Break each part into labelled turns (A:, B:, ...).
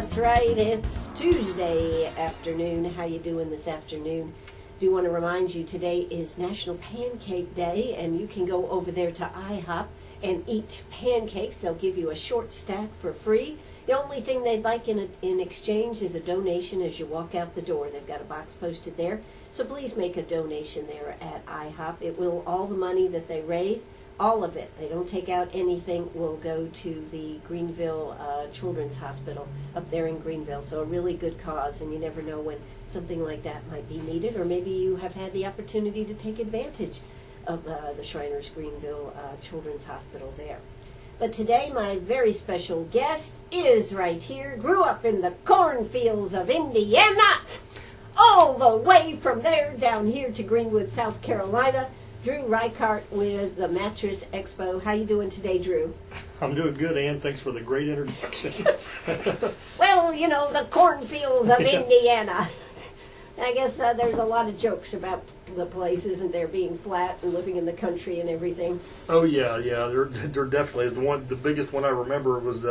A: That's right. It's Tuesday afternoon. How you doing this afternoon? Do want to remind you today is National Pancake Day, and you can go over there to IHOP and eat pancakes. They'll give you a short stack for free. The only thing they'd like in exchange is a donation as you walk out the door. They've got a box posted there. So please make a donation there at IHOP. It will, all the money that they raise, all of it, they don't take out anything, will go to the Greenville Children's Hospital up there in Greenville. So a really good cause, and you never know when something like that might be needed, or maybe you have had the opportunity to take advantage of the Shriners Greenville Children's Hospital there. But today, my very special guest is right here. Grew up in the cornfields of Indiana, all the way from there down here to Greenwood, South Carolina. Drew Reichart with the Matress Expo. How you doing today, Drew?
B: I'm doing good, Ann. Thanks for the great introduction.
A: Well, you know, the cornfields of Indiana. I guess there's a lot of jokes about the place, isn't there, being flat and living in the country and everything.
B: Oh yeah. There definitely is. The biggest one I remember was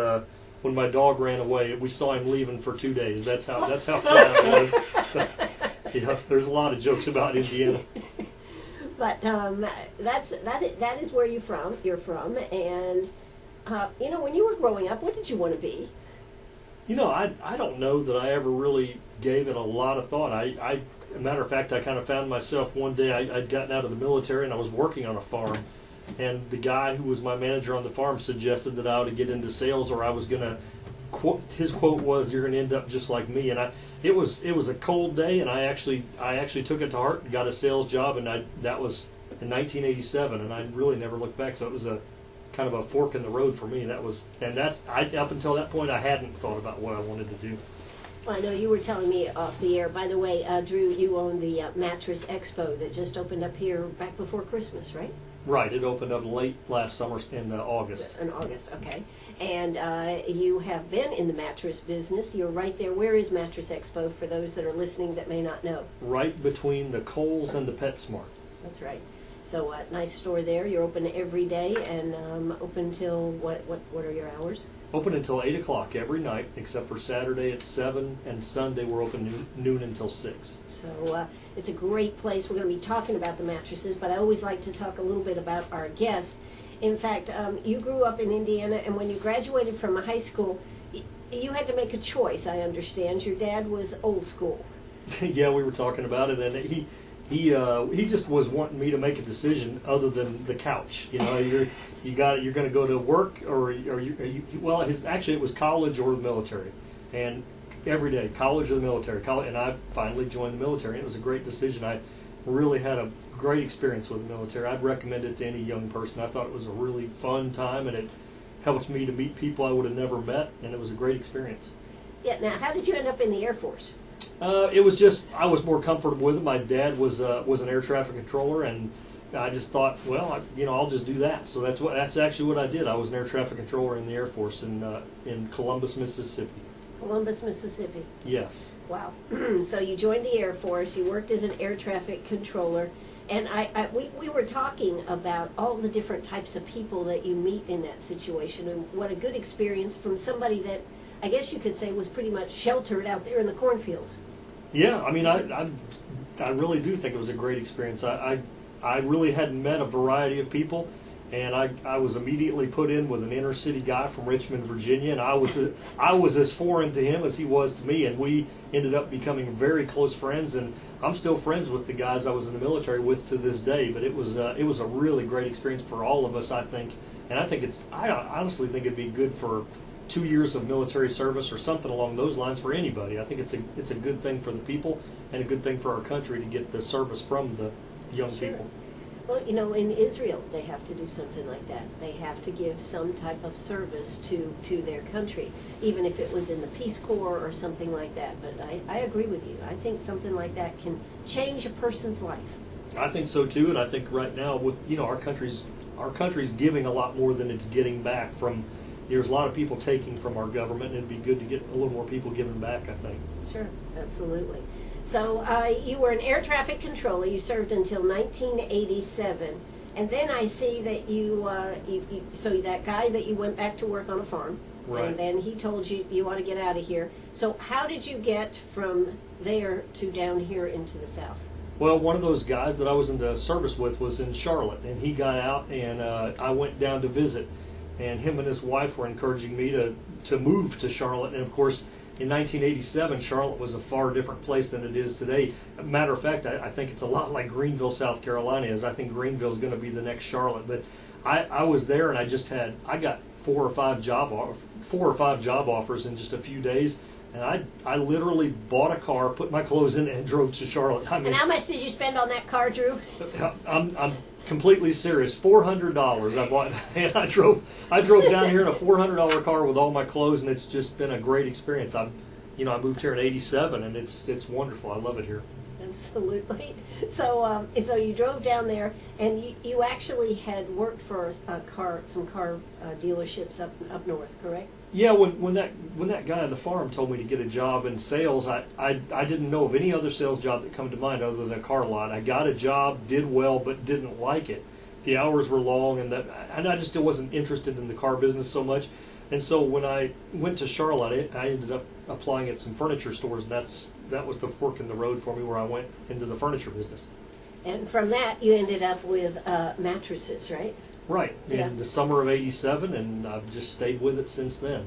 B: when my dog ran away. We saw him leaving for 2 days. That's how flat it was. So, yeah, there's a lot of jokes about Indiana.
A: But that is where you're from, and you know, when you were growing up, what did you want to be?
B: You know, I don't know that I ever really gave it a lot of thought. As a matter of fact, I kind of found myself one day, I'd gotten out of the military and I was working on a farm, and the guy who was my manager on the farm suggested that I ought to get into sales, or I was going to, his quote was, "You're going to end up just like me." And it was a cold day, and I actually took it to heart and got a sales job, and that was in 1987, and I really never looked back. So it was a kind of a fork in the road for me. Up until that point, I hadn't thought about what I wanted to do.
A: Well, I know you were telling me off the air. By the way, Drew, you own the Matress Expo that just opened up here back before Christmas, right?
B: Right. It opened up late last summer in August.
A: In August, okay. And you have been in the mattress business. You're right there. Where is Matress Expo for those that are listening that may not know?
B: Right between the Kohl's and the PetSmart.
A: That's right. So nice store there. You're open every day, and open till what are your hours?
B: Open until 8 o'clock every night, except for Saturday at 7, and Sunday we're open noon until 6.
A: So it's a great place. We're going to be talking about the mattresses, but I always like to talk a little bit about our guest. In fact, you grew up in Indiana, and when you graduated from high school, you had to make a choice, I understand. Your dad was old school.
B: Yeah, we were talking about it, and he just was wanting me to make a decision other than the couch. You know, you're going to go to work, or well, actually it was college or the military, and every day college or the military. And I finally joined the military. And it was a great decision. I really had a great experience with the military. I'd recommend it to any young person. I thought it was a really fun time, and it helped me to meet people I would have never met, and it was a great experience. Yeah.
A: Now, how did you end up in the Air Force?
B: It was just, I was more comfortable with it. My dad was an air traffic controller, and I just thought, well, I'll just do that. So that's actually what I did. I was an air traffic controller in the Air Force in Columbus, Mississippi.
A: Columbus, Mississippi.
B: Yes.
A: Wow. So you joined the Air Force. You worked as an air traffic controller, and we were talking about all the different types of people that you meet in that situation, and what a good experience from somebody that I guess you could say was pretty much sheltered out there in the cornfields.
B: Yeah, I mean, I really do think it was a great experience. I really hadn't met a variety of people, and I was immediately put in with an inner city guy from Richmond, Virginia, and I was as foreign to him as he was to me, and we ended up becoming very close friends, and I'm still friends with the guys I was in the military with to this day. But it was a really great experience for all of us, I think, and I honestly think it'd be good for 2 years of military service or something along those lines for anybody. I think it's a good thing for the people and a good thing for our country to get the service from the young people.
A: Well, you know, in Israel, they have to do something like that. They have to give some type of service to their country, even if it was in the Peace Corps or something like that. But I agree with you. I think something like that can change a person's life.
B: I think so too, and I think right now, with our country's giving a lot more than it's getting back from. There's a lot of people taking from our government, and it'd be good to get a little more people giving back, I think.
A: Sure, absolutely. So you were an air traffic controller. You served until 1987. And then I see that so that guy that you went back to work on a farm.
B: Right.
A: And then he told you you want to get out of here. So how did you get from there to down here into the South?
B: Well, one of those guys that I was in the service with was in Charlotte, and he got out, and I went down to visit, and him and his wife were encouraging me to move to Charlotte. And of course, in 1987, Charlotte was a far different place than it is today. Matter of fact, I think it's a lot like Greenville, South Carolina is. I think Greenville is going to be the next Charlotte. But I was there, and I got 4 or 5 job offers in just a few days. And I literally bought a car, put my clothes in it, and drove to Charlotte. I mean,
A: And how much did you spend on that car, Drew?
B: I'm completely serious. $400 I bought, and I drove down here in a $400 car with all my clothes, and it's just been a great experience. I moved here in '87, and it's wonderful. I love it here.
A: Absolutely. So so you drove down there, and you actually had worked for some car dealerships up north, correct?
B: Yeah, when that guy on the farm told me to get a job in sales, I didn't know of any other sales job that come to mind other than a car lot. I got a job, did well, but didn't like it. The hours were long, and I just still wasn't interested in the car business so much. And so when I went to Charlotte, I ended up applying at some furniture stores. And that was the fork in the road for me, where I went into the furniture business.
A: And from that, you ended up with mattresses, right?
B: Right,
A: Yeah.
B: in the summer of '87, and I've just stayed with it since then.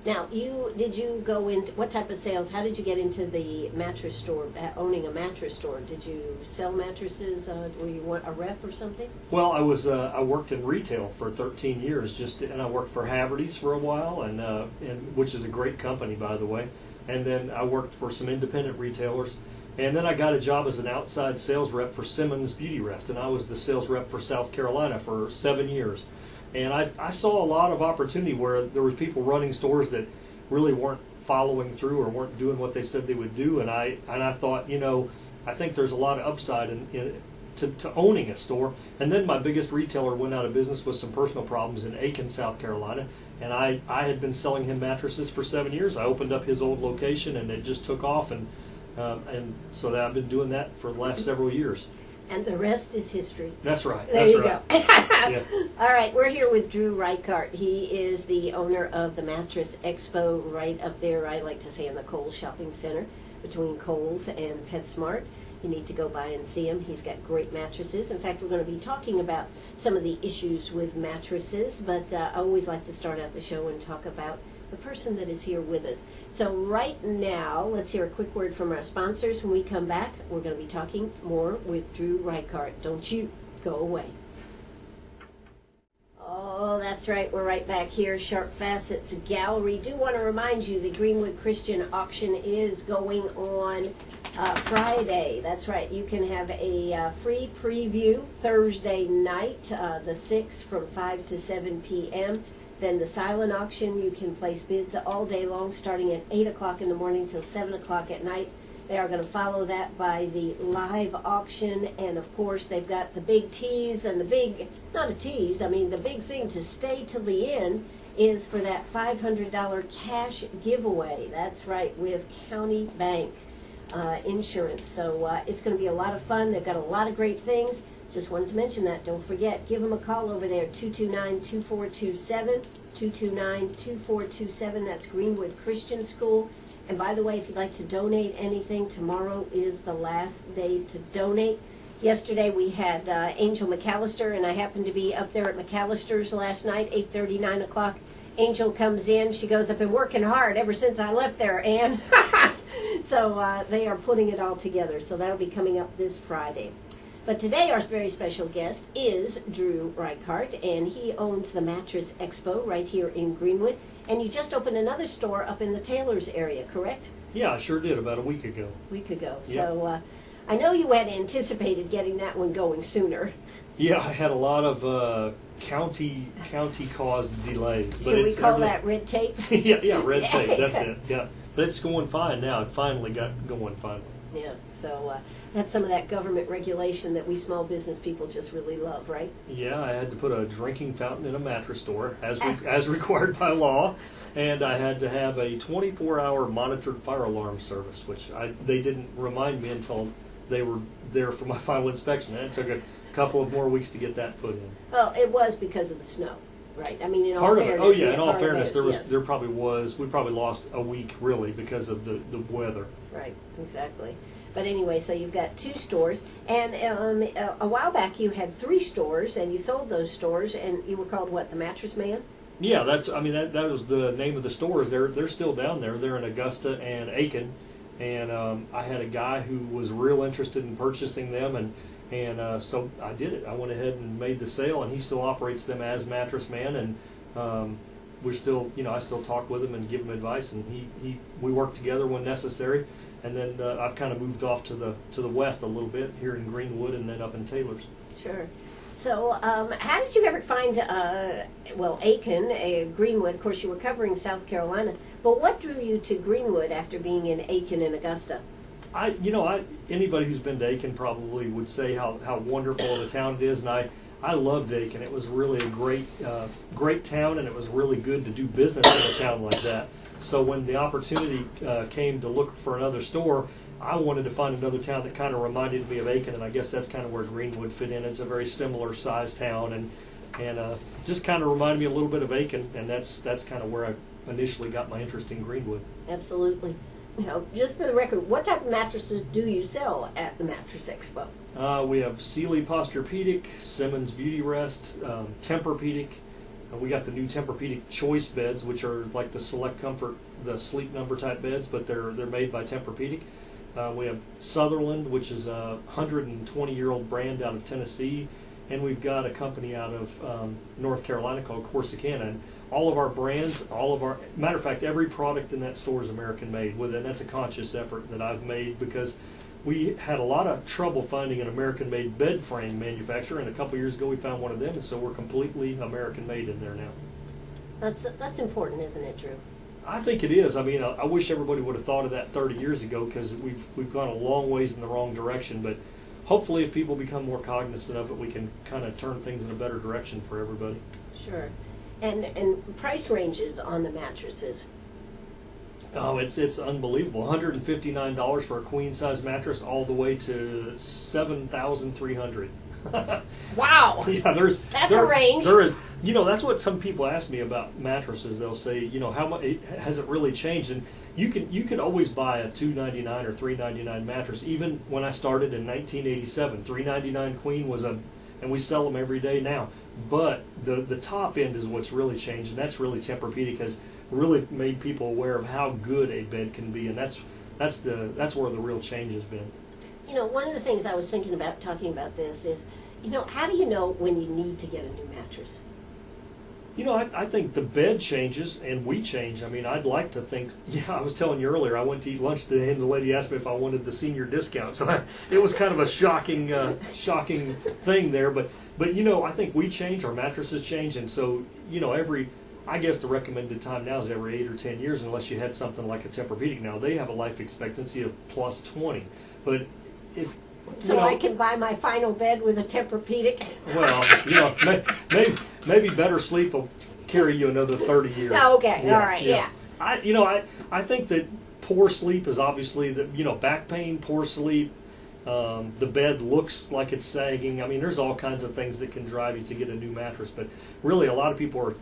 A: Now, did you go into, what type of sales, how did you get into the mattress store, owning a mattress store? Did you sell mattresses, were you a rep or something?
B: Well, I worked in retail for 13 years, and I worked for Haverty's for a while, and which is a great company, by the way. And then I worked for some independent retailers. And then I got a job as an outside sales rep for Simmons Beauty Rest, and I was the sales rep for South Carolina for 7 years. And I saw a lot of opportunity where there was people running stores that really weren't following through or weren't doing what they said they would do. And I thought, I think there's a lot of upside to owning a store. And then my biggest retailer went out of business with some personal problems in Aiken, South Carolina. And I had been selling him mattresses for 7 years. I opened up his old location, and it just took off. And so I've been doing that for the last several years.
A: And the rest is history.
B: That's right.
A: There you go.
B: Yeah.
A: All right, we're here with Drew Reichart. He is the owner of the Matress Expo right up there, I like to say, in the Kohl's Shopping Center, between Kohl's and PetSmart. You need to go by and see him. He's got great mattresses. In fact, we're going to be talking about some of the issues with mattresses, but I always like to start out the show and talk about the person that is here with us. So right now, let's hear a quick word from our sponsors. When we come back, we're going to be talking more with Drew Reichart. Don't you go away. Oh, that's right. We're right back here. Sharp Facets Gallery. Do want to remind you the Greenwood Christian auction is going on Friday. That's right. You can have a free preview Thursday night, the 6th, from 5 to 7 p.m. Then the silent auction, you can place bids all day long, starting at 8 o'clock in the morning till 7 o'clock at night. They are going to follow that by the live auction, and of course they've got the big tease, and the big thing to stay till the end is for that $500 cash giveaway. That's right, with County Bank Insurance. So it's going to be a lot of fun. They've got a lot of great things. Just wanted to mention that. Don't forget, give them a call over there, 229-2427, 229-2427. That's Greenwood Christian School. And by the way, if you'd like to donate anything, tomorrow is the last day to donate. Yesterday we had Angel McAllister, and I happened to be up there at McAllister's last night, 8:30, 9 o'clock. Angel comes in. She goes, "I've been working hard ever since I left there, Ann." So they are putting it all together. So that'll be coming up this Friday. But today our very special guest is Drew Reichart, and he owns the Matress Expo right here in Greenwood. And you just opened another store up in the Taylor's area, correct?
B: Yeah, I sure did, about a week ago.
A: Yep. So
B: I
A: know you had anticipated getting that one going sooner.
B: Yeah, I had a lot of county caused delays.
A: Should we call that red tape?
B: yeah, red tape. That's it. Yeah, but it's going fine now. It finally got going finally.
A: Yeah. So that's some of that government regulation that we small business people just really love, right?
B: Yeah, I had to put a drinking fountain in a mattress store as required by law, and I had to have a 24-hour monitored fire alarm service, which they didn't remind me until they were there for my final inspection. And it took a couple of more weeks to get that put in.
A: Well, it was because of the snow. right. I mean, in all
B: Part of it.
A: fairness.
B: Oh yeah. In all
A: part of
B: fairness,
A: this,
B: yes. There probably was. We probably lost a week really because of the weather.
A: Right, exactly. But anyway, so you've got 2 stores, and a while back you had 3 stores, and you sold those stores, and you were called what, the Mattress Man?
B: Yeah, that was the name of the stores. They're still down there. They're in Augusta and Aiken, and I had a guy who was real interested in purchasing them, and so I did it. I went ahead and made the sale, and he still operates them as Mattress Man, and we're still, I still talk with him and give him advice, and we work together when necessary. And then I've kind of moved off to the west a little bit here in Greenwood, and then up in Taylor's.
A: Sure. So, how did you ever find, Aiken, Greenwood? Of course, you were covering South Carolina, but what drew you to Greenwood after being in Aiken and Augusta?
B: Anybody who's been to Aiken probably would say how wonderful of a town it is, and I loved Aiken. It was really a great town, and it was really good to do business in a town like that. So when the opportunity came to look for another store, I wanted to find another town that kind of reminded me of Aiken, and I guess that's kind of where Greenwood fit in. It's a very similar sized town, and just kind of reminded me a little bit of Aiken, and that's kind of where I initially got my interest in Greenwood.
A: Absolutely. Now, just for the record, what type of mattresses do you sell at the Matress Expo?
B: We have Sealy Posturepedic, Simmons Beauty Rest, Tempur-Pedic. We got the new Tempur-Pedic Choice beds, which are like the Select Comfort, the Sleep Number type beds, but they're made by Tempur-Pedic. We have Sutherland, which is a 120-year-old brand out of Tennessee, and we've got a company out of North Carolina called Corsicana. And all of our brands, matter of fact, every product in that store is American made, and that's a conscious effort that I've made because we had a lot of trouble finding an American-made bed frame manufacturer, and a couple years ago we found one of them, and so we're completely American-made in there now.
A: That's important, isn't it, Drew?
B: I think it is. I mean, I wish everybody would have thought of that 30 years ago because we've gone a long ways in the wrong direction, but hopefully if people become more cognizant of it, we can kind of turn things in a better direction for everybody.
A: Sure. And price ranges on the mattresses?
B: Oh, it's unbelievable. $159 for a queen size mattress, all the way to $7,300.
A: Wow!
B: Yeah,
A: that's a range.
B: There is, that's what some people ask me about mattresses. They'll say, how much has it really changed? And you could always buy a $299 or $399 mattress. Even when I started in 1987, $399 queen was and we sell them every day now. But the top end is what's really changed, and that's really Tempur-Pedic has really made people aware of how good a bed can be, and that's where the real change has been.
A: One of the things I was thinking about talking about this is, how do you know when you need to get a new mattress?
B: I think the bed changes and we change. I mean, I'd like to think, I was telling you earlier, I went to eat lunch today and the lady asked me if I wanted the senior discount. So it was kind of a shocking thing there. But I think we change, our mattresses change. And so, I guess the recommended time now is every 8 or 10 years, unless you had something like a Tempur-Pedic. Now, they have a life expectancy of plus 20. But
A: So I can buy my final bed with a Tempur-Pedic?
B: Well, maybe better sleep will carry you another 30 years.
A: Okay, all right, yeah.
B: I think that poor sleep is obviously back pain, poor sleep. The bed looks like it's sagging. I mean, there's all kinds of things that can drive you to get a new mattress. But really, a lot of people are,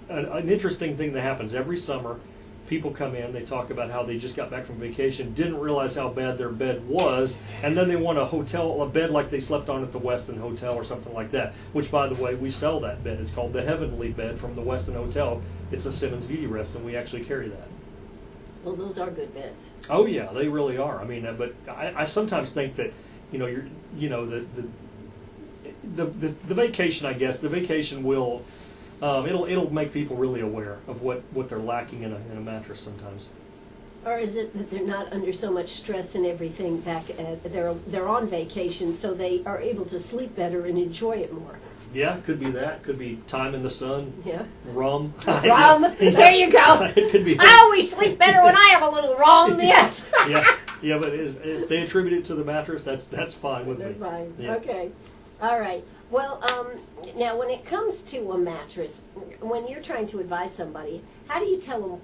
B: an interesting thing that happens every summer. People come in, they talk about how they just got back from vacation, didn't realize how bad their bed was, and then they want a bed like they slept on at the Westin Hotel or something like that, which, by the way, we sell that bed. It's called the Heavenly Bed from the Westin Hotel. It's a Simmons Beauty Rest, and we actually carry that.
A: Well, those are good beds.
B: Oh, yeah, they really are. I mean, but I sometimes think that, the vacation, I guess, the vacation will... it'll make people really aware of what they're lacking in a mattress sometimes.
A: Or is it that they're not under so much stress and everything they're on vacation, so they are able to sleep better and enjoy it more?
B: Yeah, could be that. Could be time in the sun.
A: Yeah.
B: Rum.
A: Rum. There you go.
B: It could be.
A: I always sleep better when I have a little rum. Yes.
B: Yeah, but if they attribute it to the mattress, that's fine with me.
A: That's fine.
B: Yeah.
A: Okay. All right. Well, now when it comes to a mattress, when you're trying to advise somebody, how do you tell them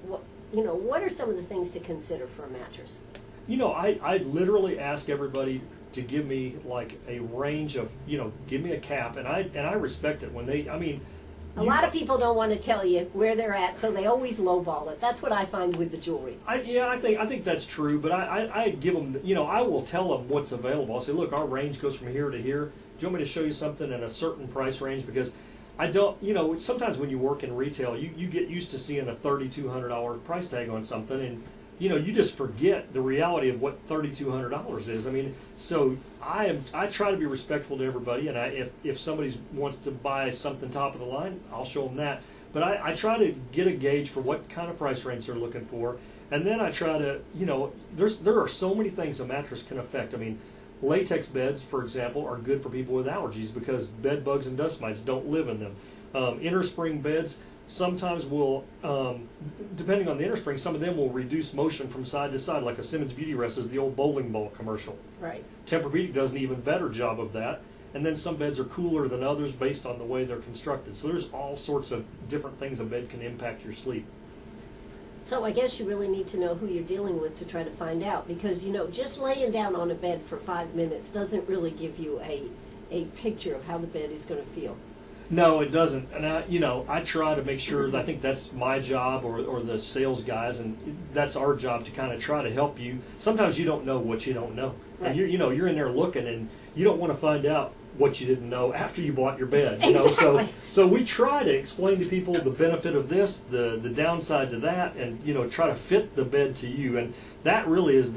A: what are some of the things to consider for a mattress?
B: I literally ask everybody to give me like a range of, give me a cap, and I respect it when
A: A lot of people don't want to tell you where they're at, so they always lowball it. That's what I find with the jewelry.
B: I think that's true, but I give them, I will tell them what's available. I'll say, look, our range goes from here to here. Do you want me to show you something in a certain price range? Because I don't, sometimes when you work in retail, you get used to seeing a $3,200 price tag on something, and you just forget the reality of what $3,200 is. I mean, so I try to be respectful to everybody, and if somebody wants to buy something top of the line, I'll show them that. But I try to get a gauge for what kind of price range they're looking for, and then I try to, there are so many things a mattress can affect. I mean, latex beds, for example, are good for people with allergies because bed bugs and dust mites don't live in them. Inner spring beds sometimes will, depending on the inner spring, some of them will reduce motion from side to side, like a Simmons Beauty Rest is the old bowling ball commercial.
A: Right.
B: Tempur-Pedic does an even better job of that. And then some beds are cooler than others based on the way they're constructed. So there's all sorts of different things a bed can impact your sleep.
A: So I guess you really need to know who you're dealing with to try to find out, because just laying down on a bed for 5 minutes doesn't really give you a picture of how the bed is going to feel.
B: No, it doesn't. And I try to make sure that I think that's my job or the sales guys, and that's our job to kind of try to help you. Sometimes you don't know what you don't know.
A: Right.
B: And you're in there looking, and you don't want to find out what you didn't know after you bought your bed.
A: Exactly.
B: So we try to explain to people the benefit of this, the downside to that, and try to fit the bed to you. And that really is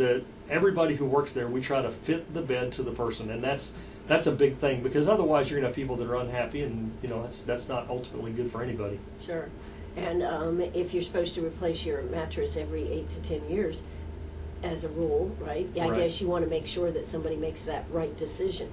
B: everybody who works there, we try to fit the bed to the person, and that's a big thing, because otherwise you're going to have people that are unhappy, and that's not ultimately good for anybody.
A: Sure. And if you're supposed to replace your mattress every 8 to 10 years, as a rule, right? I guess you want to make sure that somebody makes that right decision.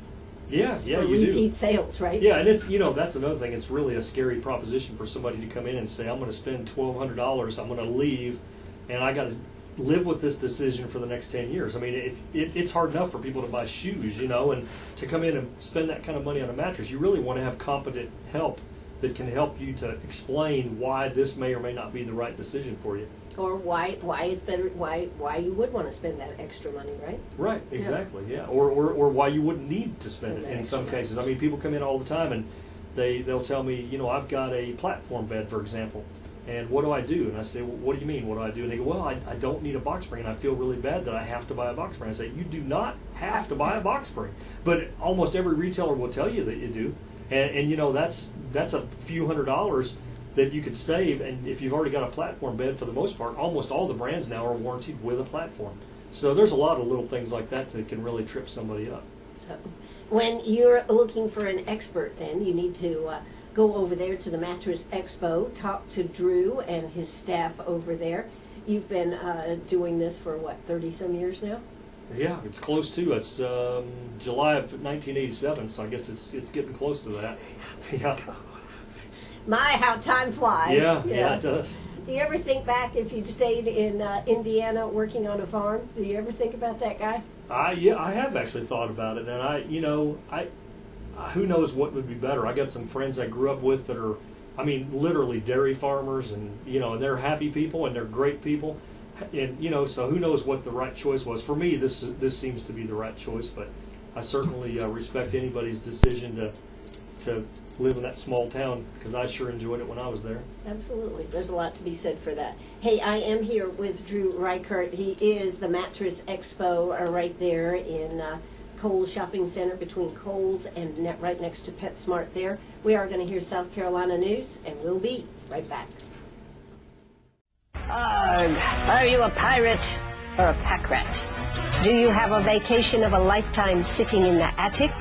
B: Yeah,
A: for
B: you do.
A: Repeat sales, right?
B: Yeah, and it's that's another thing. It's really a scary proposition for somebody to come in and say, I'm going to spend $1,200, I'm going to leave, and I got to live with this decision for the next 10 years. I mean, it's hard enough for people to buy shoes, and to come in and spend that kind of money on a mattress. You really want to have competent help that can help you to explain why this may or may not be the right decision for you.
A: Or why it's better, why you would want to spend that extra money, right?
B: Right, exactly, yeah. Or why you wouldn't need to spend it in some cases. I mean, people come in all the time and they'll tell me, I've got a platform bed, for example, and what do I do? And I say, well, what do you mean, what do I do? And they go, well, I don't need a box spring, and I feel really bad that I have to buy a box spring. I say, you do not have to buy a box spring. But almost every retailer will tell you that you do. And that's a few $100s that you could save, and if you've already got a platform bed, for the most part, almost all the brands now are warranted with a platform. So there's a lot of little things like that that can really trip somebody up.
A: So when you're looking for an expert, then you need to go over there to the Mattress Expo, talk to Drew and his staff over there. You've been doing this for, 30-some years now?
B: Yeah, it's close to. It's July of 1987, so I guess it's getting close to that. Yeah.
A: My, how time flies.
B: Yeah, it does.
A: Do you ever think back if you'd stayed in Indiana working on a farm? Do you ever think about that guy?
B: I have actually thought about it, and I who knows what would be better. I got some friends I grew up with that are, literally dairy farmers, and they're happy people and they're great people, and so who knows what the right choice was. For me, this seems to be the right choice, but I certainly respect anybody's decision to live in that small town, because I sure enjoyed it when I was there.
A: Absolutely. There's a lot to be said for that. Hey, I am here with Drew Reichart. He is the Mattress Expo right there in Kohl's Shopping Center, between Kohl's and right next to PetSmart there. We are going to hear South Carolina news, and we'll be right back.
C: Are you a pirate or a pack rat? Do you have a vacation of a lifetime sitting in the attic?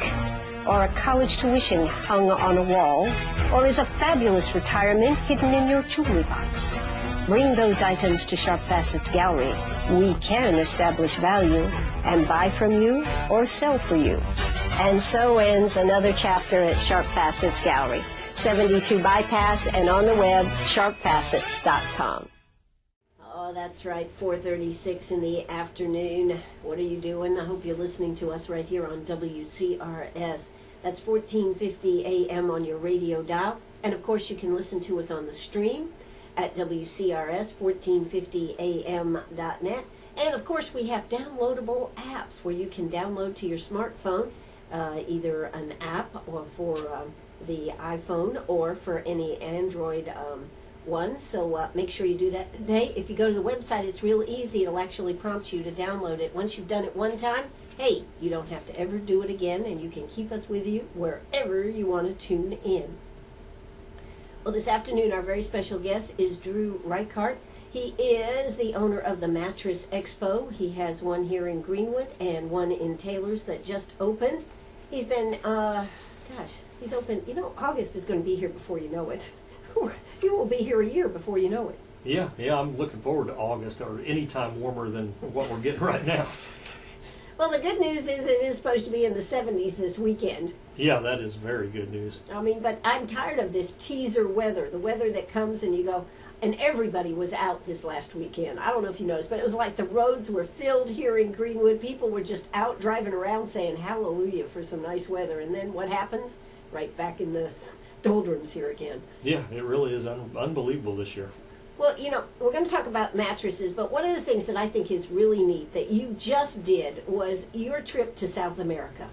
C: Or a college tuition hung on a wall? Or is a fabulous retirement hidden in your jewelry box? Bring those items to Sharp Facets Gallery. We can establish value and buy from you or sell for you. And so ends another chapter at Sharp Facets Gallery, 72 Bypass, and on the web, sharpfacets.com.
A: Oh, that's right, 4:36 in the afternoon. What are you doing? I hope you're listening to us right here on WCRS. That's 1450 AM on your radio dial. And, of course, you can listen to us on the stream at WCRS1450am.net. And, of course, we have downloadable apps where you can download to your smartphone either an app or for the iPhone or for any Android one. So make sure you do that today. If you go to the website, it's real easy. It'll actually prompt you to download it. Once you've done it one time, hey, you don't have to ever do it again, and you can keep us with you wherever you want to tune in. Well, this afternoon, our very special guest is Drew Reichart. He is the owner of the Matress Expo. He has one here in Greenwood and one in Taylor's that just opened. He's been, he's open. You know, August is going to be here before you know it. You will be here a year before you know it.
B: Yeah, I'm looking forward to August, or any time warmer than what we're getting right now.
A: Well, the good news is it is supposed to be in the 70s this weekend.
B: Yeah, that is very good news.
A: I mean, but I'm tired of this teaser weather, the weather that comes and you go, and everybody was out this last weekend. I don't know if you noticed, but it was like the roads were filled here in Greenwood. People were just out driving around saying hallelujah for some nice weather. And then what happens? Right back in the doldrums here again.
B: Yeah, it really is unbelievable this year.
A: Well, you know, we're going to talk about mattresses, but one of the things that I think is really neat that you just did was your trip to South America.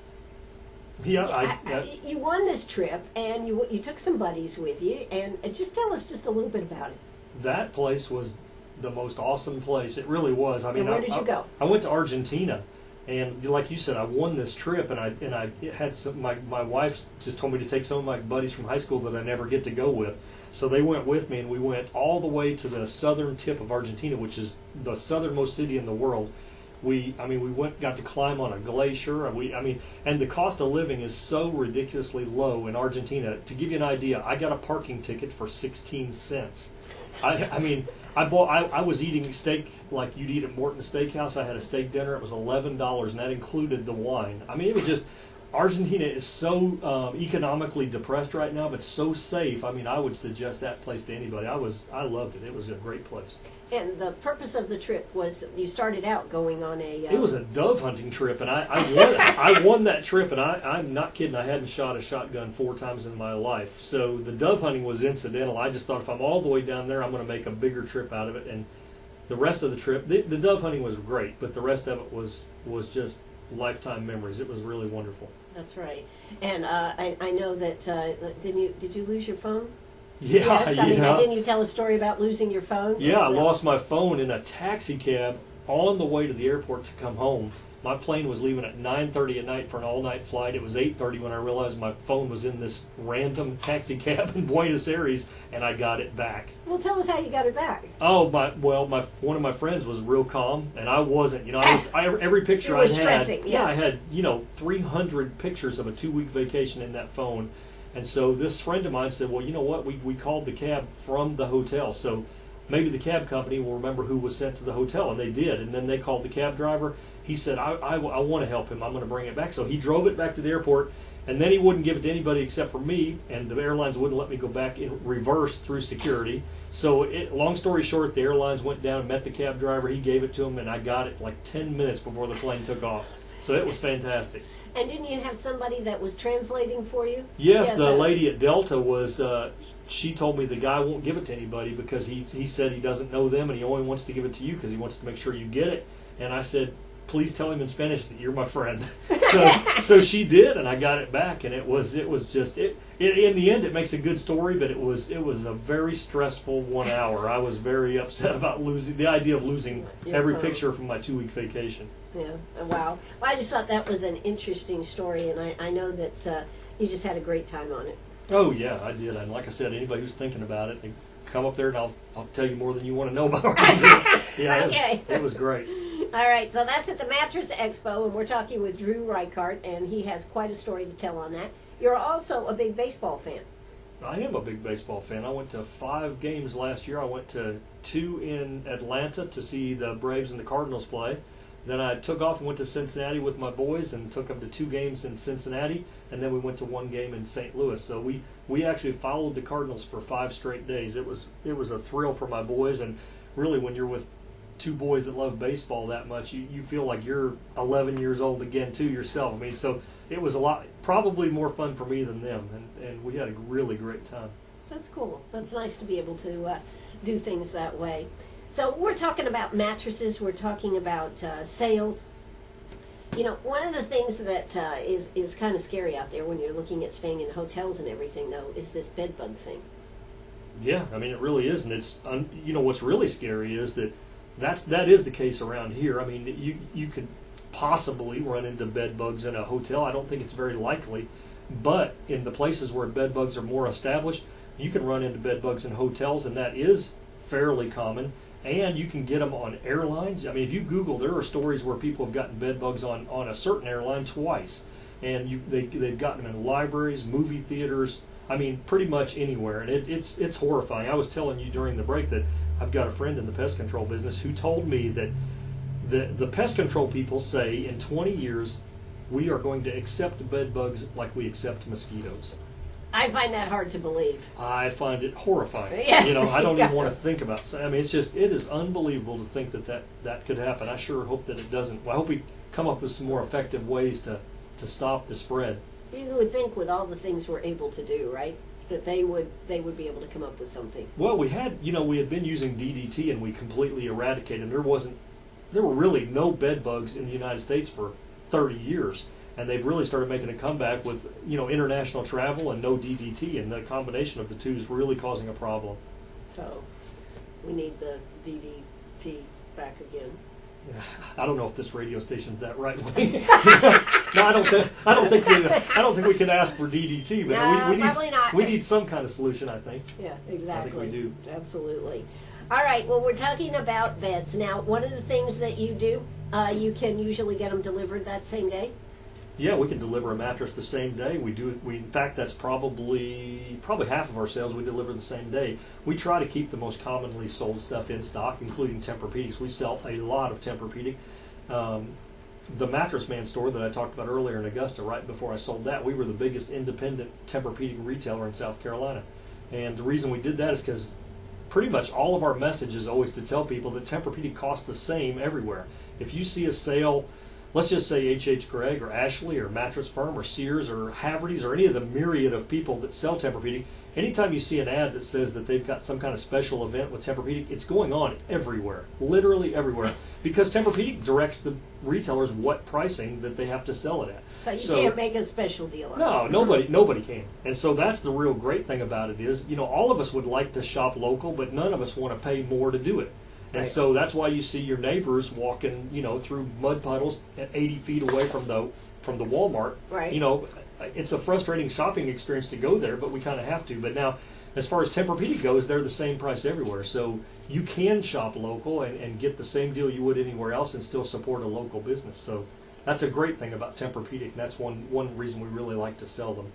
B: Yeah,
A: you won this trip, and you took some buddies with you, and just tell us just a little bit about it.
B: That place was the most awesome place. It really was. I mean,
A: and where did you go?
B: I went to Argentina, and like you said, I won this trip, and I had some. My wife just told me to take some of my buddies from high school that I never get to go with, so they went with me, and we went all the way to the southern tip of Argentina, which is the southernmost city in the world. We got to climb on a glacier. And the cost of living is so ridiculously low in Argentina. To give you an idea, I got a parking ticket for 16 cents. I was eating steak like you'd eat at Morton's Steakhouse. I had a steak dinner. It was $11, and that included the wine. I mean, it was just, Argentina is so economically depressed right now, but so safe. I mean, I would suggest that place to anybody. I loved it. It was a great place.
A: And the purpose of the trip was you started out going on a...
B: It was a dove hunting trip, and I won that trip, and I'm not kidding. I hadn't shot a shotgun 4 times in my life. So the dove hunting was incidental. I just thought if I'm all the way down there, I'm going to make a bigger trip out of it. And the rest of the trip, the dove hunting was great, but the rest of it was just lifetime memories. It was really wonderful.
A: That's right. And I know that, did you lose your phone?
B: Yeah,
A: yes, didn't you tell a story about losing your phone?
B: Yeah, I lost my phone in a taxi cab on the way to the airport to come home. My plane was leaving at 9:30 at night for an all-night flight. It was 8:30 when I realized my phone was in this random taxi cab in Buenos Aires, and I got it back.
A: Well, tell us how you got it back.
B: Oh, one of my friends was real calm, and I wasn't. You know, every picture
A: I had.
B: Stressing,
A: yes.
B: Yeah, I had 300 pictures of a 2-week vacation in that phone. And so this friend of mine said, well, you know what, we called the cab from the hotel, so maybe the cab company will remember who was sent to the hotel, and they did. And then they called the cab driver. He said, I want to help him. I'm going to bring it back. So he drove it back to the airport, and then he wouldn't give it to anybody except for me, and the airlines wouldn't let me go back in reverse through security. So long story short, the airlines went down and met the cab driver. He gave it to him, and I got it like 10 minutes before the plane took off. So it was fantastic.
A: And didn't you have somebody that was translating for you?
B: Yes, the lady at Delta was, she told me the guy won't give it to anybody because he said he doesn't know them and he only wants to give it to you because he wants to make sure you get it. And I said, please tell him in Spanish that you're my friend. So she did, and I got it back, and it was just in the end it makes a good story, but it was a very stressful 1 hour. I was very upset about losing every picture from my 2-week vacation.
A: Yeah, wow. Well, I just thought that was an interesting story, and I know that you just had a great time on it.
B: Oh yeah, I did. And like I said, anybody who's thinking about it, they come up there and I'll tell you more than you want to know about it. Yeah,
A: okay.
B: It was great.
A: All right, so that's at the Matress Expo, and we're talking with Drew Reichart, and he has quite a story to tell on that. You're also a big baseball fan.
B: I am a big baseball fan. I went to 5 games last year. I went to 2 in Atlanta to see the Braves and the Cardinals play. Then I took off and went to Cincinnati with my boys and took them to 2 games in Cincinnati, and then we went to 1 game in St. Louis. So we actually followed the Cardinals for 5 straight days. It was a thrill for my boys, and really when you're with 2 boys that love baseball that much, you feel like you're 11 years old again too yourself. I mean, so it was probably more fun for me than them, and we had a really great time.
A: That's cool. That's nice to be able to do things that way. So we're talking about mattresses. We're talking about sales. You know, one of the things that is kind of scary out there when you're looking at staying in hotels and everything, though, is this bed bug thing.
B: Yeah, I mean, it really is, and it's you know, what's really scary is that is the case around here. I mean, you could possibly run into bed bugs in a hotel. I don't think it's very likely, but in the places where bed bugs are more established, you can run into bed bugs in hotels, and that is fairly common. And you can get them on airlines. I mean, if you Google, there are stories where people have gotten bed bugs on a certain airline twice, and they've gotten them in libraries, movie theaters. I mean, pretty much anywhere, and it's horrifying. I was telling you during the break that I've got a friend in the pest control business who told me that the pest control people say in 20 years we are going to accept bed bugs like we accept mosquitoes.
A: I find that hard to believe.
B: I find it horrifying.
A: Yeah.
B: You know, I don't even want to think about it. I mean, it is unbelievable to think that could happen. I sure hope that it doesn't. Well, I hope we come up with some more effective ways to stop the spread.
A: You would think with all the things we're able to do, right, that they would be able to come up with something.
B: Well, we had been using DDT and we completely eradicated them. There were really no bed bugs in the United States for 30 years. And they've really started making a comeback with, international travel and no DDT, and the combination of the two is really causing a problem.
A: So we need the DDT back again.
B: Yeah, I don't know if this radio station's that right way. No, I don't think we can ask for DDT, but
A: No,
B: we
A: probably not.
B: need some kind of solution, I think.
A: Yeah, exactly.
B: I think we do.
A: Absolutely. All right, well, we're talking about beds. Now, one of the things that you do, you can usually get them delivered that same day?
B: Yeah, we can deliver a mattress the same day. In fact, that's probably half of our sales we deliver the same day. We try to keep the most commonly sold stuff in stock, including Tempur-Pedics. We sell a lot of Tempur-Pedic. The Mattress Man store that I talked about earlier in Augusta, right before I sold that, we were the biggest independent Tempur-Pedic retailer in South Carolina. And the reason we did that is because pretty much all of our message is always to tell people that Tempur-Pedic costs the same everywhere. If you see a sale, let's just say H.H. Gregg or Ashley or Mattress Firm or Sears or Haverty's or any of the myriad of people that sell Tempur-Pedic, anytime you see an ad that says that they've got some kind of special event with Tempur-Pedic, it's going on everywhere, literally everywhere, because Tempur-Pedic directs the retailers what pricing that they have to sell it at.
A: So you can't make a special deal on it.
B: No, nobody can. And so that's the real great thing about it is, all of us would like to shop local, but none of us want to pay more to do it. And
A: Right.
B: so that's why you see your neighbors walking, through mud puddles at 80 feet away from the Walmart.
A: Right.
B: It's a frustrating shopping experience to go there, but we kind of have to. But now, as far as Tempur-Pedic goes, they're the same price everywhere. So you can shop local and get the same deal you would anywhere else and still support a local business. So that's a great thing about Tempur-Pedic. And that's one reason we really like to sell them.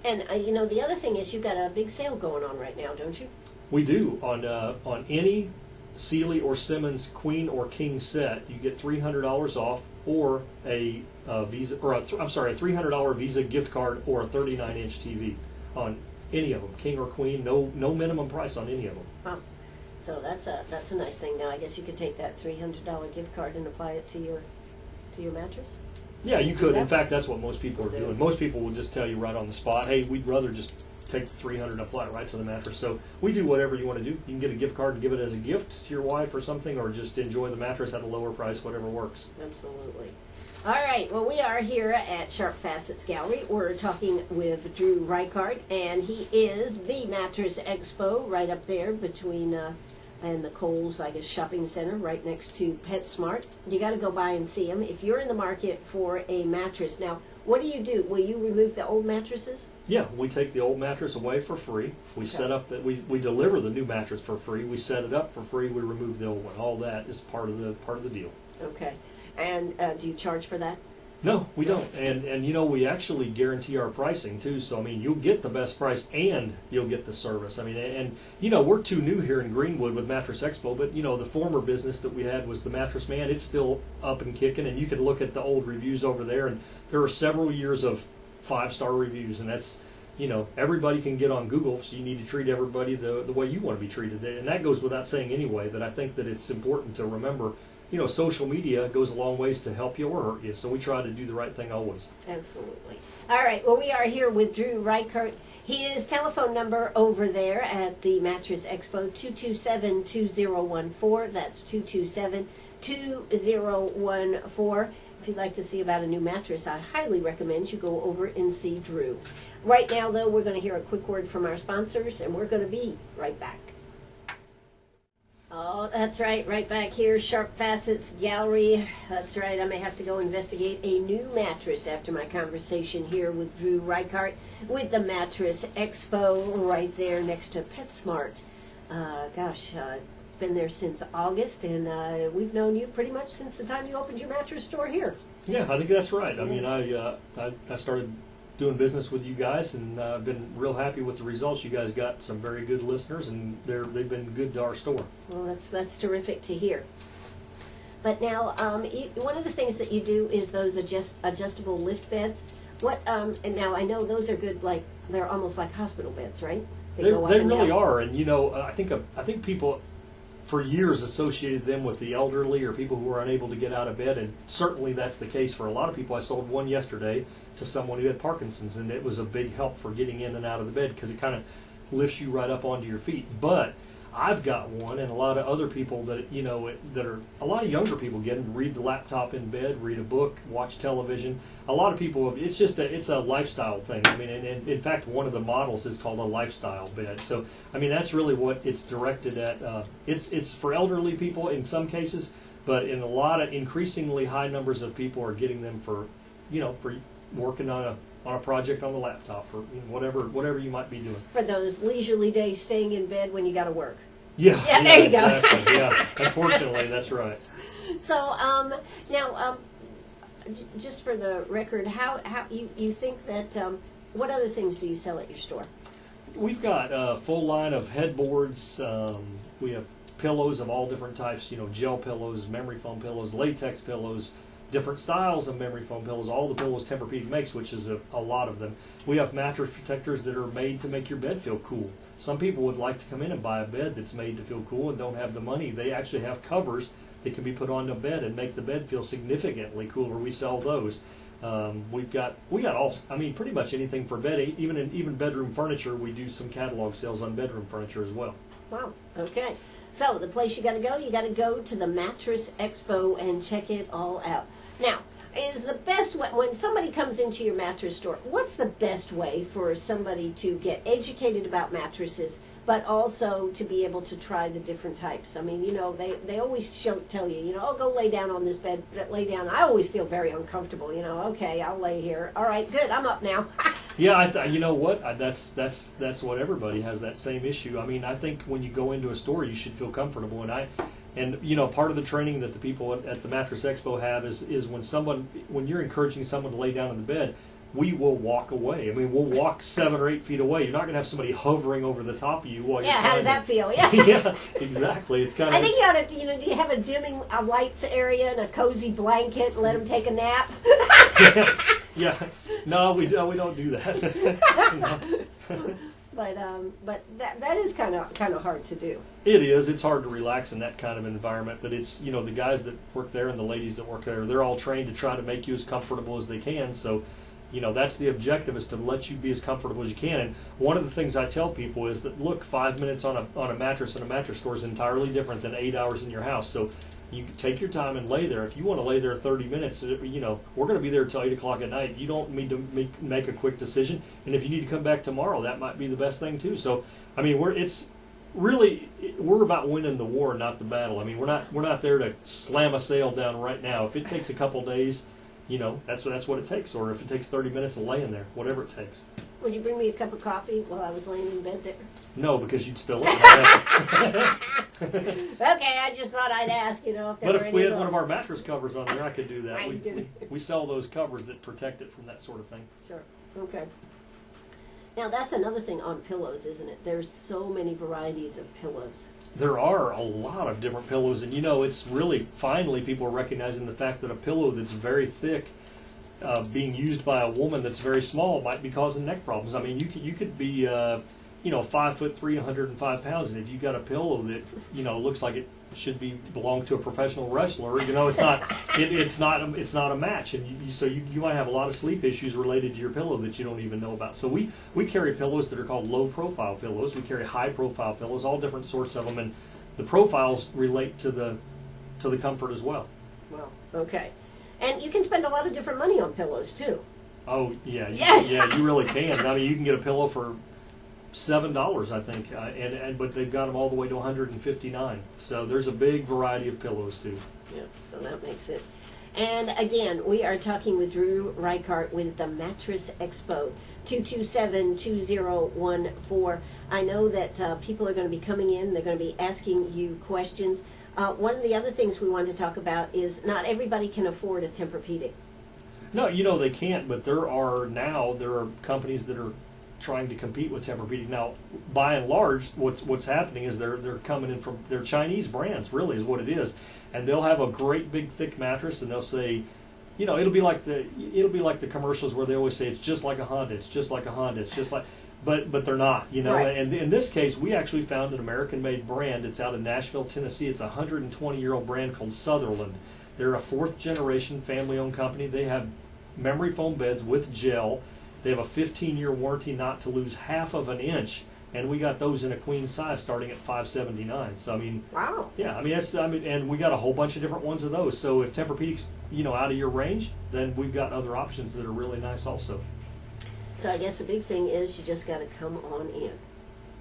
A: And, the other thing is you've got a big sale going on right now, don't you?
B: We do. On any Sealy or Simmons Queen or King set, you get $300 off, or a Visa, or a $300 Visa gift card, or a 39-inch TV on any of them, King or Queen. No minimum price on any of them.
A: Wow. So that's a nice thing. Now I guess you could take that $300 gift card and apply it to your mattress.
B: Yeah, you could.
A: that?
B: In fact, that's what most people are
A: Do.
B: doing. Most people will just tell you right on the spot, hey, we'd rather just take the $300 and apply it right to the mattress. So we do whatever you want to do. You can get a gift card and give it as a gift to your wife or something, or just enjoy the mattress at a lower price, whatever works.
A: Absolutely. All right. Well, we are here at Sharp Facets Gallery. We're talking with Drew Reichart, and he is the Mattress Expo right up there between and the Kohl's, I guess, shopping center right next to PetSmart. You got to go by and see him. If you're in the market for a mattress, now, what do? Will you remove the old mattresses?
B: Yeah, we take the old mattress away for free. We set up that we deliver the new mattress for free. We set it up for free. We remove the old one. All that is part of the deal.
A: Okay. And do you charge for that?
B: No, we don't. And we actually guarantee our pricing too. So you'll get the best price and you'll get the service. And we're too new here in Greenwood with Mattress Expo, but the former business that we had was the Mattress Man. It's still up and kicking, and you can look at the old reviews over there, and there are several years of 5-star reviews, and that's everybody can get on Google, so you need to treat everybody the way you want to be treated. And that goes without saying anyway, but I think that it's important to remember social media goes a long ways to help you or hurt you, so we try to do the right thing always.
A: Absolutely. All right, well, we are here with Drew Reichart. His telephone number over there at the Mattress Expo, 227-2014. That's 227-2014. if you'd like to see about a new mattress, I highly recommend you go over and see Drew. Right now, though, we're going to hear a quick word from our sponsors, and we're going to be right back. Oh, that's right back here, Sharp Facets Gallery. That's right, I may have to go investigate a new mattress after my conversation here with Drew Reichart with the Matress Expo right there next to PetSmart. Been there since August, and we've known you pretty much since the time you opened your mattress store here.
B: Yeah, I think that's right. I mean, I started doing business with you guys, and I've been real happy with the results. You guys got some very good listeners, and they've been good to our store.
A: Well, that's terrific to hear. But now, one of the things that you do is those adjustable lift beds. And now I know those are good, like they're almost like hospital beds, right?
B: They really are, and I think people for years associated them with the elderly or people who are unable to get out of bed, and certainly that's the case for a lot of people. I sold one yesterday to someone who had Parkinson's, and it was a big help for getting in and out of the bed because it kind of lifts you right up onto your feet. But I've got one, and a lot of other people that that are a lot of younger people get them, read the laptop in bed, read a book, watch television. A lot of people, it's a lifestyle thing. I mean, and in fact, one of the models is called a lifestyle bed. So I mean, that's really what it's directed at. It's for elderly people in some cases, but in a lot of increasingly high numbers of people are getting them for working on a project on the laptop, for whatever you might be doing.
A: For those leisurely days staying in bed when you got to work.
B: Yeah,
A: there you go.
B: Exactly. Yeah, unfortunately, that's right.
A: So now, just for the record, how you think that what other things do you sell at your store?
B: We've got a full line of headboards. We have pillows of all different types. Gel pillows, memory foam pillows, latex pillows, different styles of memory foam pillows, all the pillows Tempur-Pedic makes, which is a lot of them. We have mattress protectors that are made to make your bed feel cool. Some people would like to come in and buy a bed that's made to feel cool and don't have the money. They actually have covers that can be put on the bed and make the bed feel significantly cooler. We sell those. We got all, pretty much anything for bed, even bedroom furniture. We do some catalog sales on bedroom furniture as well.
A: Wow, okay. So the place you got to go to the Matress Expo and check it all out. Now, is the best way, when somebody comes into your mattress store, what's the best way for somebody to get educated about mattresses, but also to be able to try the different types? I mean, they always tell you, go lay down on this bed, lay down. I always feel very uncomfortable, okay, I'll lay here. All right, good, I'm up now.
B: Yeah, you know what? That's what everybody has, that same issue. I mean, I think when you go into a store, you should feel comfortable, and part of the training that the people at the Matress Expo have is when you're encouraging someone to lay down in the bed, we will walk away. I mean, we'll walk 7 or 8 feet away. You're not going to have somebody hovering over the top of you while you're
A: how does that feel? Yeah.
B: Yeah, exactly. It's kind of.
A: I think you ought to, do you have a dimming lights area and a cozy blanket and let them take a nap?
B: Yeah. No, we don't do that. No.
A: But that is kind of hard to do.
B: It is. It's hard to relax in that kind of environment, but it's, the guys that work there and the ladies that work there, they're all trained to try to make you as comfortable as they can. So, that's the objective, is to let you be as comfortable as you can. And one of the things I tell people is that, look, 5 minutes on a mattress in a mattress store is entirely different than 8 hours in your house. So you can take your time and lay there. If you want to lay there 30 minutes, we're going to be there till 8 o'clock at night. You don't need to make a quick decision. And if you need to come back tomorrow, that might be the best thing too. So, I mean, we're about winning the war, not the battle. I mean, we're not there to slam a sale down right now. If it takes a couple days, that's what it takes. Or if it takes 30 minutes of laying there, whatever it takes.
A: Would you bring me a cup of coffee while I was laying in bed there?
B: No, because you'd spill it.
A: Okay, I just thought I'd ask, if there were any.
B: But if we had one of our mattress covers on there, I could do that. We sell those covers that protect it from that sort of thing.
A: Sure. Okay. Now, that's another thing on pillows, isn't it? There's so many varieties of pillows.
B: There are a lot of different pillows, and it's really, finally, people are recognizing the fact that a pillow that's very thick, being used by a woman that's very small, might be causing neck problems. I mean, you could be 5'3", 105 pounds, and if you got a pillow that looks like it should belong to a professional wrestler, it's not a match, and so you might have a lot of sleep issues related to your pillow that you don't even know about. So we carry pillows that are called low profile pillows. We carry high profile pillows, all different sorts of them, and the profiles relate to the comfort as well.
A: Well, okay. And you can spend a lot of different money on pillows, too.
B: Oh, yeah.
A: Yeah.
B: Yeah, you really can. I mean, you can get a pillow for $7, I think, but they've got them all the way to $159. So there's a big variety of pillows, too.
A: Yeah, so that makes it. And again, we are talking with Drew Reichart with the Matress Expo, 227-2014. I know that people are going to be coming in. They're going to be asking you questions. One of the other things we wanted to talk about is not everybody can afford a Tempur-Pedic.
B: No, they can't, but there are companies that are trying to compete with Tempur-Pedic. Now, by and large, what's happening is they're coming in from their Chinese brands, really is what it is, and they'll have a great big thick mattress, and they'll say, it'll be like the commercials where they always say it's just like a Honda, it's just like a Honda, it's just like, but they're not,
A: Right.
B: And in this case, we actually found an American-made brand. It's out of Nashville, Tennessee. It's a 120-year-old brand called Sutherland. They're a fourth-generation family-owned company. They have memory foam beds with gel. They have a 15-year warranty not to lose half of an inch, and we got those in a queen size starting at $579. So I mean,
A: Wow.
B: yeah, and we got a whole bunch of different ones of those. So if Tempur-Pedic's out of your range, then we've got other options that are really nice also.
A: So I guess the big thing is you just got to come on in.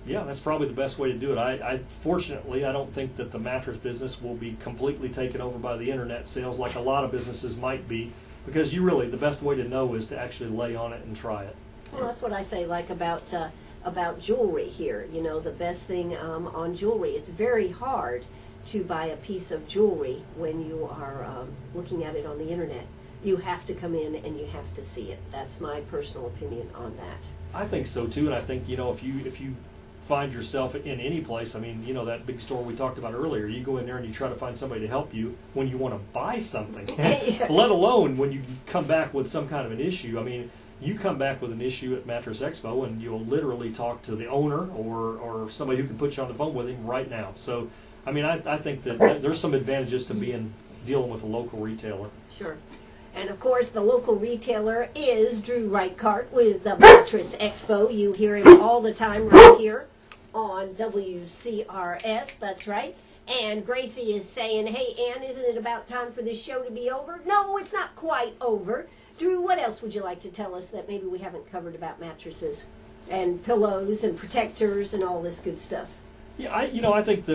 B: Yeah, that's probably the best way to do it. I fortunately, I don't think that the mattress business will be completely taken over by the internet sales like a lot of businesses might be. Because the best way to know is to actually lay on it and try it.
A: Well, that's what I say, like about jewelry here. The best thing on jewelry, it's very hard to buy a piece of jewelry when you are looking at it on the internet. You have to come in and you have to see it. That's my personal opinion on that.
B: I think so too, and I think if you find yourself in any place, that big store we talked about earlier, you go in there and you try to find somebody to help you when you want to buy something,
A: Yeah.
B: let alone when you come back with some kind of an issue. You come back with an issue at Matress Expo and you'll literally talk to the owner or somebody who can put you on the phone with him right now. So, I think that there's some advantages to dealing with a local retailer.
A: Sure. And of course, the local retailer is Drew Reichart with the Matress Expo. You hear him all the time right here on WCRS. That's right. And Gracie is saying, hey, Ann, isn't it about time for this show to be over? No, it's not quite over. Drew, what else would you like to tell us that maybe we haven't covered about mattresses and pillows and protectors and all this good stuff?
B: Yeah, I think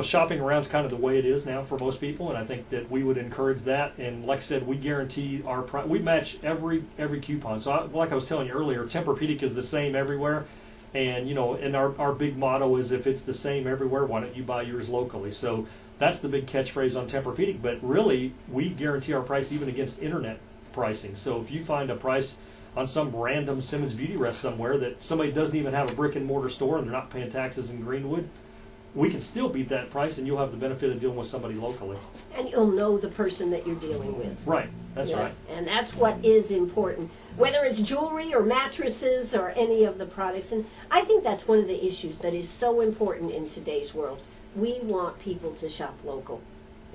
B: shopping around's kind of the way it is now for most people, and I think that we would encourage that. And like I said, we guarantee we match every coupon. So like I was telling you earlier, Tempur-Pedic is the same everywhere. And and our big motto is, if it's the same everywhere, why don't you buy yours locally? So that's the big catchphrase on Tempur-Pedic. But really, we guarantee our price even against internet pricing. So if you find a price on some random Simmons Beauty Rest somewhere that somebody doesn't even have a brick and mortar store and they're not paying taxes in Greenwood, we can still beat that price, and you'll have the benefit of dealing with somebody locally.
A: And you'll know the person that you're dealing with.
B: Right, that's right.
A: And that's what is important, whether it's jewelry or mattresses or any of the products. And I think that's one of the issues that is so important in today's world. We want people to shop local.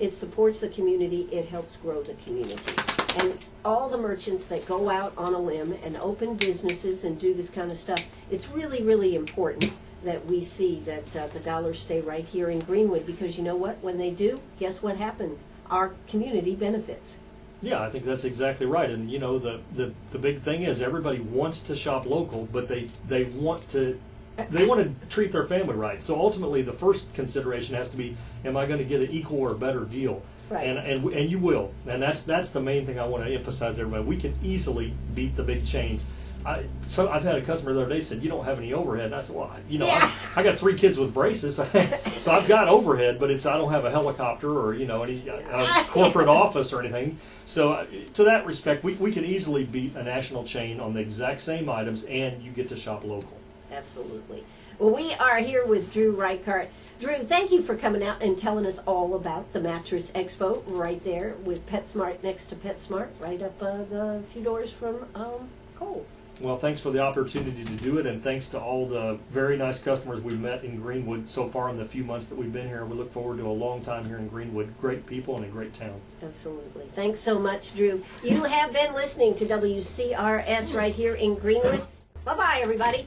A: It supports the community. It helps grow the community. And all the merchants that go out on a limb and open businesses and do this kind of stuff, it's really, really important that we see that the dollars stay right here in Greenwood, because you know what? When they do, guess what happens? Our community benefits.
B: Yeah, I think that's exactly right. And the big thing is everybody wants to shop local, but they want to treat their family right. So ultimately, the first consideration has to be, am I going to get an equal or better deal?
A: Right.
B: And you will. And that's the main thing I want to emphasize to everybody. We can easily beat the big chains. So I've had a customer the other day said, you don't have any overhead. And I said, well, I got 3 kids with braces, so I've got overhead, but I don't have a helicopter or any corporate office or anything. So to that respect, we can easily beat a national chain on the exact same items, and you get to shop local.
A: Absolutely. Well, we are here with Drew Reichart. Drew, thank you for coming out and telling us all about the Matress Expo right there with PetSmart, next to PetSmart, right up the few doors from Kohl's.
B: Well, thanks for the opportunity to do it, and thanks to all the very nice customers we've met in Greenwood so far in the few months that we've been here. We look forward to a long time here in Greenwood. Great people and a great town.
A: Absolutely. Thanks so much, Drew. You have been listening to WCRS right here in Greenwood. Bye-bye, everybody.